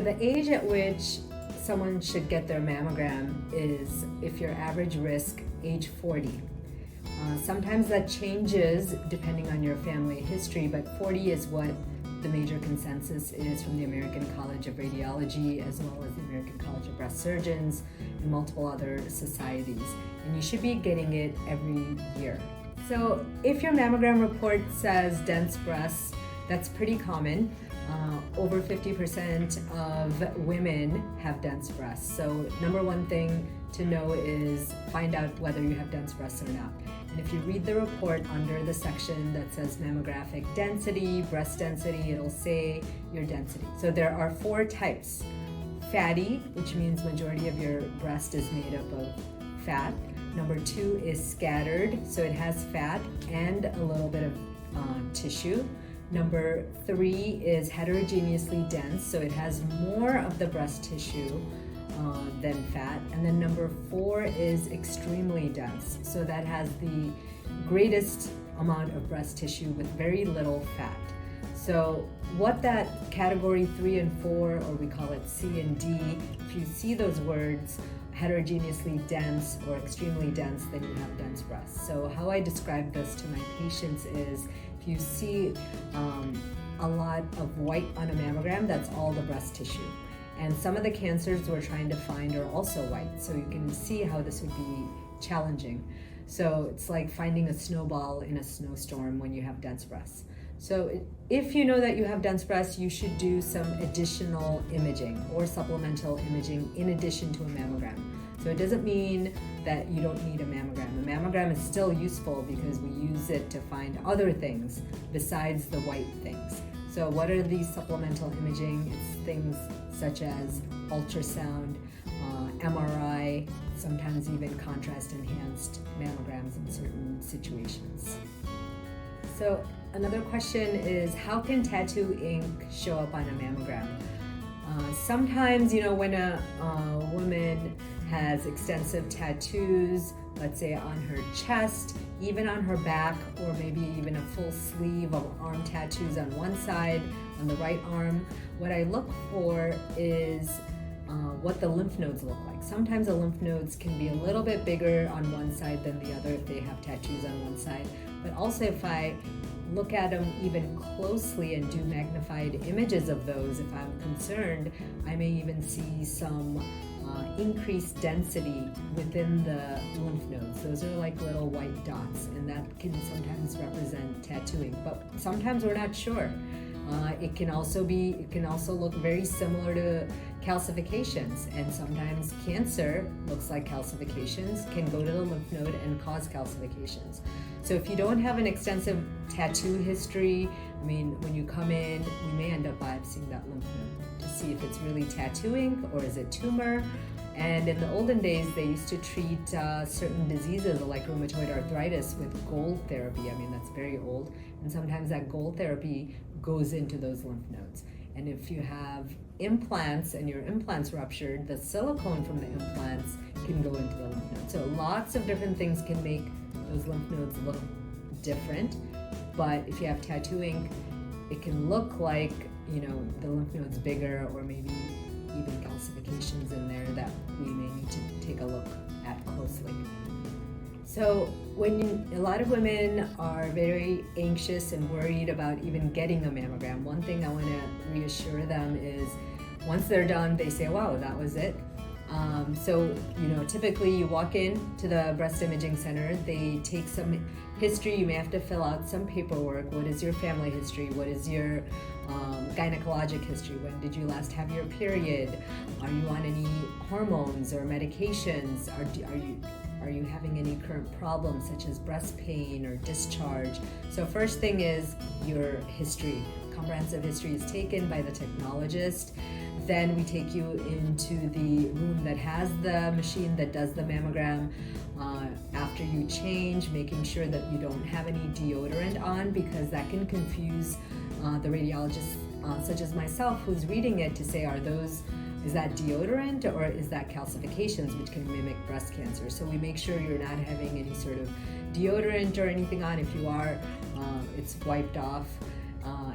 the age at which someone should get their mammogram is, if your average risk, age 40. Sometimes that changes depending on your family history, but 40 is what the major consensus is from the American College of Radiology, as well as the American College of Breast Surgeons and multiple other societies. And you should be getting it every year. So if your mammogram report says dense breasts, that's pretty common. Over 50% of women have dense breasts. So number one thing to know is find out whether you have dense breasts or not. And if you read the report under the section that says mammographic density, breast density, it'll say your density. So there are 4 types. Fatty, which means majority of your breast is made up of fat. Number 2 is scattered, so it has fat and a little bit of tissue. Number 3 is heterogeneously dense, so it has more of the breast tissue than fat. And then number 4 is extremely dense, so that has the greatest amount of breast tissue with very little fat. So what that category 3 and 4, or we call it C and D, if you see those words, heterogeneously dense or extremely dense, then you have dense breasts. So how I describe this to my patients is, if you see a lot of white on a mammogram, that's all the breast tissue. And some of the cancers we're trying to find are also white, so you can see how this would be challenging. So it's like finding a snowball in a snowstorm when you have dense breasts. So if you know that you have dense breasts, you should do some additional imaging or supplemental imaging in addition to a mammogram. So it doesn't mean that you don't need a mammogram. A mammogram is still useful because we use it to find other things besides the white things. So what are these supplemental imaging? It's things such as ultrasound, MRI, sometimes even contrast-enhanced mammograms in certain situations. So another question is, how can tattoo ink show up on a mammogram? Sometimes, when a woman has extensive tattoos, let's say on her chest, even on her back, or maybe even a full sleeve of arm tattoos on one side, on the right arm, what I look for is what the lymph nodes look like. Sometimes the lymph nodes can be a little bit bigger on one side than the other if they have tattoos on one side. But also if I look at them even closely and do magnified images of those, if I'm concerned, I may even see some increased density within the lymph nodes. Those are like little white dots, and that can sometimes represent tattooing, but sometimes we're not sure. It can also look very similar to calcifications, and sometimes cancer looks like calcifications, can go to the lymph node and cause calcifications. So if you don't have an extensive tattoo history, when you come in, we may end up biopsying that lymph node to see if it's really tattooing or is it tumor. And in the olden days, they used to treat certain diseases like rheumatoid arthritis with gold therapy. That's very old. And sometimes that gold therapy goes into those lymph nodes. And if you have implants and your implants ruptured, the silicone from the implants can go into the lymph nodes. So lots of different things can make those lymph nodes look different. But if you have tattooing, it can look like, the lymph node's bigger, or maybe even calcifications in there that we may need to take a look at closely. So a lot of women are very anxious and worried about even getting a mammogram, one thing I want to reassure them is once they're done, they say, wow, that was it. Typically you walk in to the breast imaging center, they take some history, you may have to fill out some paperwork. What is your family history? What is your gynecologic history? When did you last have your period? Are you on any hormones or medications? Are you having any current problems such as breast pain or discharge? So first thing is your history. Comprehensive history is taken by the technologist. Then we take you into the room that has the machine that does the mammogram. After you change, making sure that you don't have any deodorant on, because that can confuse the radiologist, such as myself, who's reading it to say, is that deodorant or is that calcifications, which can mimic breast cancer? So we make sure you're not having any sort of deodorant or anything on. If you are, it's wiped off.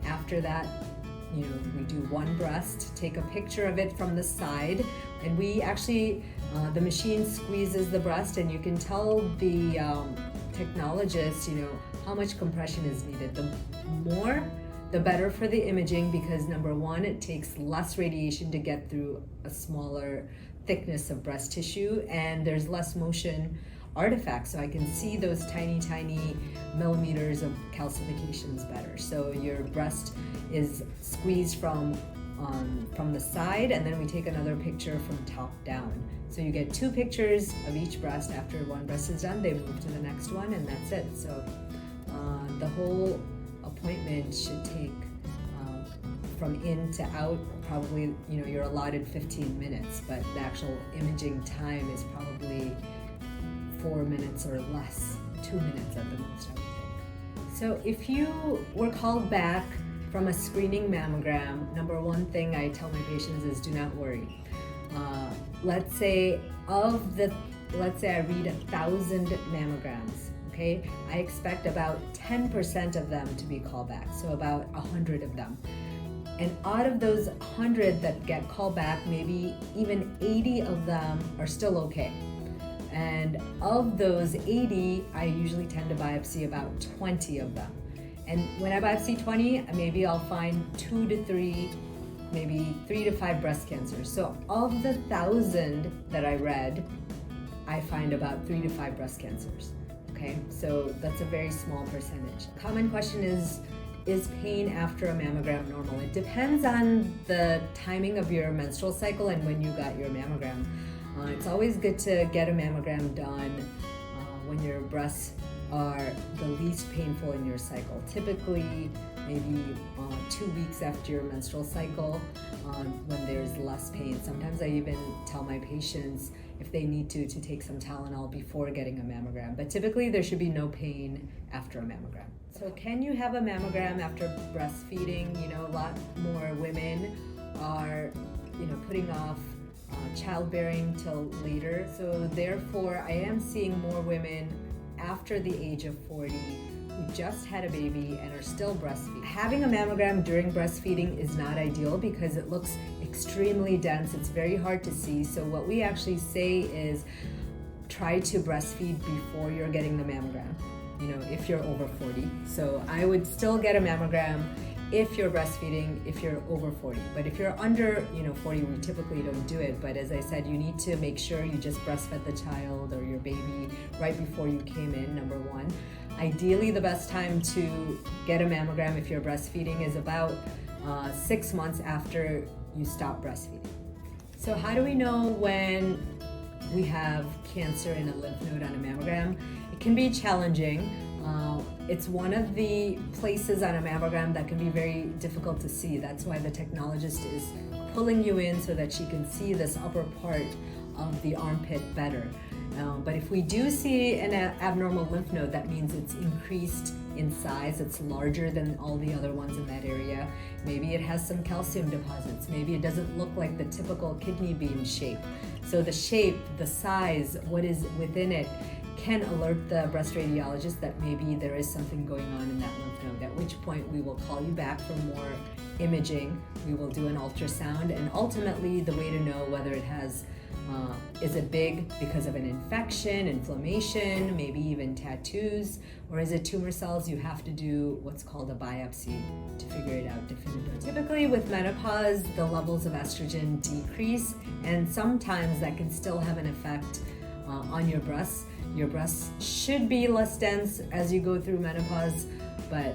After that, we do one breast, take a picture of it from the side, and we actually, the machine squeezes the breast, and you can tell the technologist, how much compression is needed. The more, the better for the imaging, because number one, it takes less radiation to get through a smaller thickness of breast tissue, and there's less motion artifacts, so I can see those tiny millimeters of calcifications better. So your breast is squeezed from the side, and then we take another picture from top down. So you get two pictures of each breast. After one breast is done, they move to the next one, and that's it. So the whole appointment should take from in to out, probably, you're allotted 15 minutes, but the actual imaging time is probably 4 minutes or less, 2 minutes at the most, I would think. So if you were called back from a screening mammogram, number one thing I tell my patients is do not worry. Let's say I read 1,000 mammograms, okay? I expect about 10% of them to be called back, so about 100 of them. And out of those 100 that get called back, maybe even 80 of them are still okay. And of those 80, I usually tend to biopsy about 20 of them. And when I biopsy 20, maybe I'll find 2 to 3, maybe 3 to 5 breast cancers. So of the 1,000 that I read, I find about 3 to 5 breast cancers. Okay, so that's a very small percentage. Common question is pain after a mammogram normal? It depends on the timing of your menstrual cycle and when you got your mammogram. It's always good to get a mammogram done when your breasts are the least painful in your cycle. Typically, maybe 2 weeks after your menstrual cycle, when there's less pain. Sometimes I even tell my patients if they need to take some Tylenol before getting a mammogram. But typically there should be no pain after a mammogram. So can you have a mammogram after breastfeeding? A lot more women are, putting off childbearing till later. So therefore, I am seeing more women after the age of 40 who just had a baby and are still breastfeeding. Having a mammogram during breastfeeding is not ideal because it looks extremely dense. It's very hard to see. So what we actually say is try to breastfeed before you're getting the mammogram, if you're over 40. So I would still get a mammogram if you're breastfeeding, if you're over 40. But if you're under 40, we typically don't do it. But as I said, you need to make sure you just breastfed the child or your baby right before you came in, number one. Ideally, the best time to get a mammogram if you're breastfeeding is about 6 months after you stop breastfeeding. So how do we know when we have cancer in a lymph node on a mammogram? It can be challenging. It's one of the places on a mammogram that can be very difficult to see. That's why the technologist is pulling you in so that she can see this upper part of the armpit better. But if we do see an abnormal lymph node, that means it's increased in size, it's larger than all the other ones in that area. Maybe it has some calcium deposits. Maybe it doesn't look like the typical kidney bean shape. So the shape, the size, what is within it, can alert the breast radiologist that maybe there is something going on in that lymph node, at which point we will call you back for more imaging. We will do an ultrasound, and ultimately the way to know whether it has is it big because of an infection, inflammation, maybe even tattoos, or is it tumor cells? You have to do what's called a biopsy to figure it out definitively. Typically with menopause, the levels of estrogen decrease, and sometimes that can still have an effect on your breasts. Your breasts should be less dense as you go through menopause, but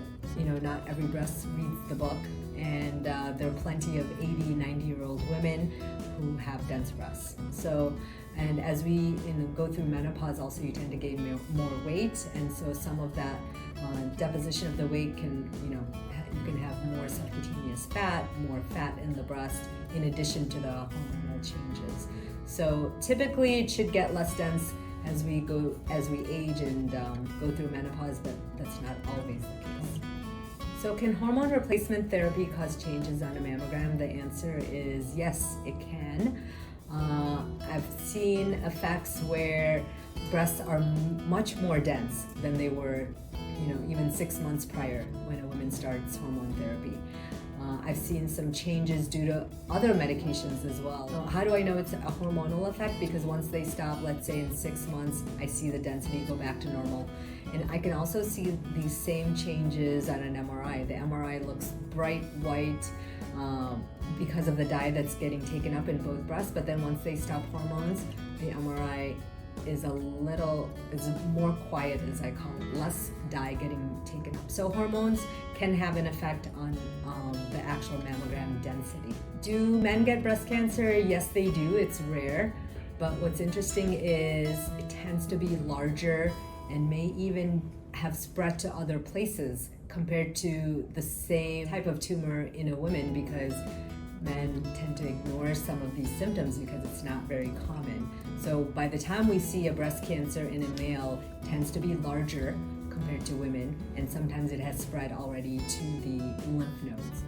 not every breast reads the book, and there are plenty of 80, 90-year-old women who have dense breasts. So, and as we go through menopause, also you tend to gain more weight, and so some of that deposition of the weight can, you can have more subcutaneous fat, more fat in the breast, in addition to the hormonal changes. So typically it should get less dense as we age and go through menopause, but that's not always the case. So can hormone replacement therapy cause changes on a mammogram? The answer is yes, it can. I've seen effects where breasts are much more dense than they were, even 6 months prior when a woman starts hormone therapy. I've seen some changes due to other medications as well. So how do I know it's a hormonal effect? Because once they stop, let's say in 6 months, I see the density go back to normal. And I can also see these same changes on an MRI. The MRI looks bright white because of the dye that's getting taken up in both breasts, but then once they stop hormones, the MRI is more quiet, as I call it, less dye getting taken up. So hormones can have an effect on the actual mammogram density. Do men get breast cancer? Yes, they do. It's rare. But what's interesting is it tends to be larger and may even have spread to other places compared to the same type of tumor in a woman, because men tend to ignore some of these symptoms because it's not very common. So by the time we see a breast cancer in a male, it tends to be larger compared to women, and sometimes it has spread already to the lymph nodes.